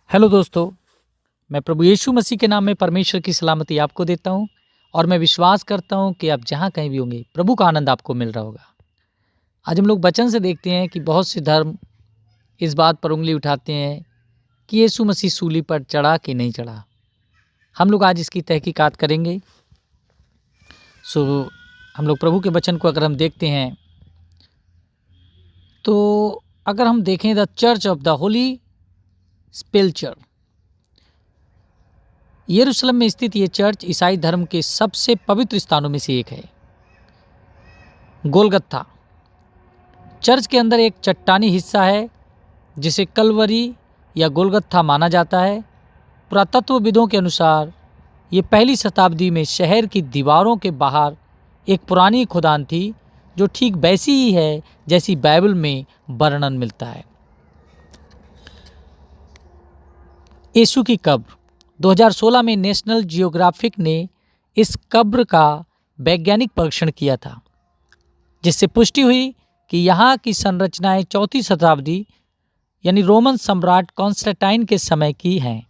Hello दोस्तों, मैं प्रभु यीशु मसीह के नाम में परमेश्वर की सलामती आपको देता हूं और मैं विश्वास करता हूं कि आप जहां कहीं भी होंगे प्रभु का आनंद आपको मिल रहा होगा। आज हम लोग वचन से देखते हैं कि बहुत से धर्म इस बात पर उंगली उठाते हैं कि यीशु मसीह सूली पर चढ़ा कि नहीं चढ़ा। हम लोग आज इसकी तहकीकात करेंगे। सो हम लोग प्रभु के वचन को अगर हम देखते हैं तो अगर हम देखें the church of the holy sepulchre, यरूशलेम में स्थित ये चर्च ईसाई धर्म के सबसे पवित्र स्थानों में से एक है। गोलगत्था चर्च के अंदर एक चट्टानी हिस्सा है जिसे कलवरी या गोलगत्था माना जाता है। पुरातत्वविदों के अनुसार ये पहली शताब्दी में शहर की दीवारों के बाहर एक पुरानी खुदान थी जो ठीक वैसी ही है जैसी बाइबल में वर्णन मिलता है। यीशु की कब्र 2016 में नेशनल जियोग्राफिक ने इस कब्र का वैज्ञानिक परीक्षण किया था, जिससे पुष्टि हुई कि यहाँ की संरचनाएं चौथी शताब्दी यानी रोमन सम्राट कॉन्स्टेंटाइन के समय की हैं,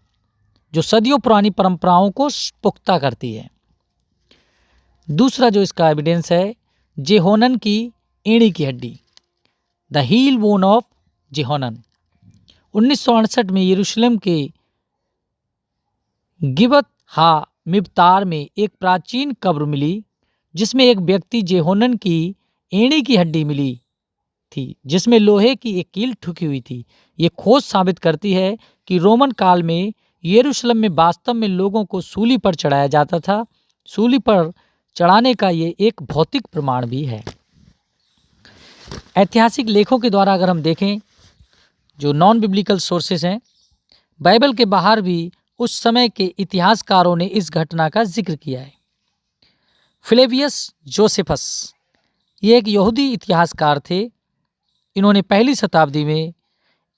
जो सदियों पुरानी परंपराओं को पुख्ता करती है। दूसरा जो इसका एविडेंस है, जेहोनन की एड़ी की हड्डी, द हील बोन ऑफ जेहोनन। 1968 में यरूशलेम के गिबत हा मिब्तार में एक प्राचीन कब्र मिली जिसमें एक व्यक्ति जेहोनन की एड़ी की हड्डी मिली थी, जिसमें लोहे की एक कील ठुकी हुई थी। ये खोज साबित करती है कि रोमन काल में यरूशलेम में वास्तव में लोगों को सूली पर चढ़ाया जाता था। सूली पर चढ़ाने का ये एक भौतिक प्रमाण भी है। ऐतिहासिक लेखों के द्वारा अगर हम देखें, जो नॉन बिब्लिकल सोर्सेस हैं, बाइबल के बाहर भी उस समय के इतिहासकारों ने इस घटना का जिक्र किया है। फ्लेवियस जोसेफस ये एक यहूदी इतिहासकार थे। इन्होंने पहली शताब्दी में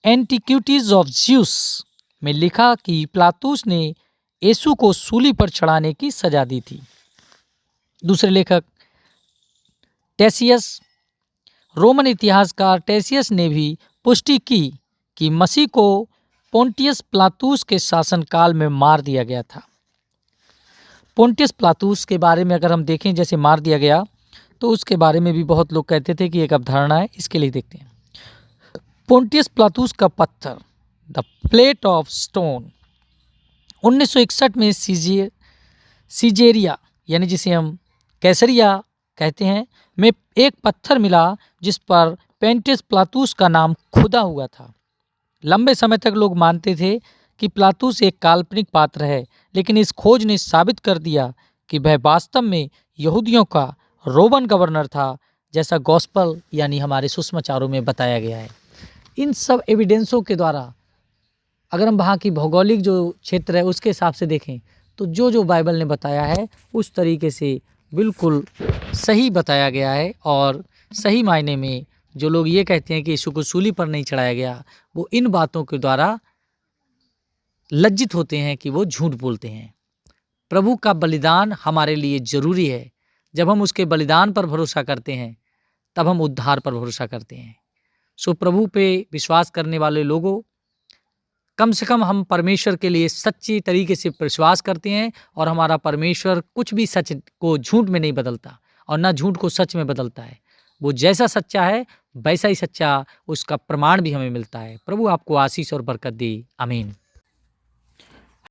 एंटिक्विटीज ऑफ ज्यूस में लिखा कि पिलातुस ने यीशु को सूली पर चढ़ाने की सजा दी थी। दूसरे लेखक टेसियस, रोमन इतिहासकार टेसियस ने भी पुष्टि की कि मसीह को पोंटियस पिलातुस के शासनकाल में मार दिया गया था। पोंटियस पिलातुस के बारे में अगर हम देखें जैसे मार दिया गया, तो उसके बारे में भी बहुत लोग कहते थे कि एक अवधारणा है। इसके लिए देखते हैं पोंटियस पिलातुस का पत्थर, द प्लेट ऑफ स्टोन। 1961 में सीजेरिया यानी जिसे हम कैसरिया कहते हैं में एक पत्थर मिला जिस पर पोंटियस पिलातुस का नाम खुदा हुआ था। लंबे समय तक लोग मानते थे कि पिलातुस एक काल्पनिक पात्र है, लेकिन इस खोज ने साबित कर दिया कि वह वास्तव में यहूदियों का रोमन गवर्नर था, जैसा गॉस्पल यानी हमारे सुसमाचारों में बताया गया है। इन सब एविडेंसों के द्वारा अगर हम वहाँ की भौगोलिक जो क्षेत्र है उसके हिसाब से देखें, तो जो बाइबल ने बताया है उस तरीके से बिल्कुल सही बताया गया है। और सही मायने में जो लोग ये कहते हैं कि यीशु को सूली पर नहीं चढ़ाया गया, वो इन बातों के द्वारा लज्जित होते हैं कि वो झूठ बोलते हैं। प्रभु का बलिदान हमारे लिए जरूरी है। जब हम उसके बलिदान पर भरोसा करते हैं तब हम उद्धार पर भरोसा करते हैं। सो प्रभु पे विश्वास करने वाले लोगों, कम से कम हम परमेश्वर के लिए सच्ची तरीके से विश्वास करते हैं, और हमारा परमेश्वर कुछ भी सच को झूठ में नहीं बदलता और ना झूठ को सच में बदलता है। वो जैसा सच्चा है वैसा ही सच्चा उसका प्रमाण भी हमें मिलता है। प्रभु आपको आशीष और बरकत दे। आमीन।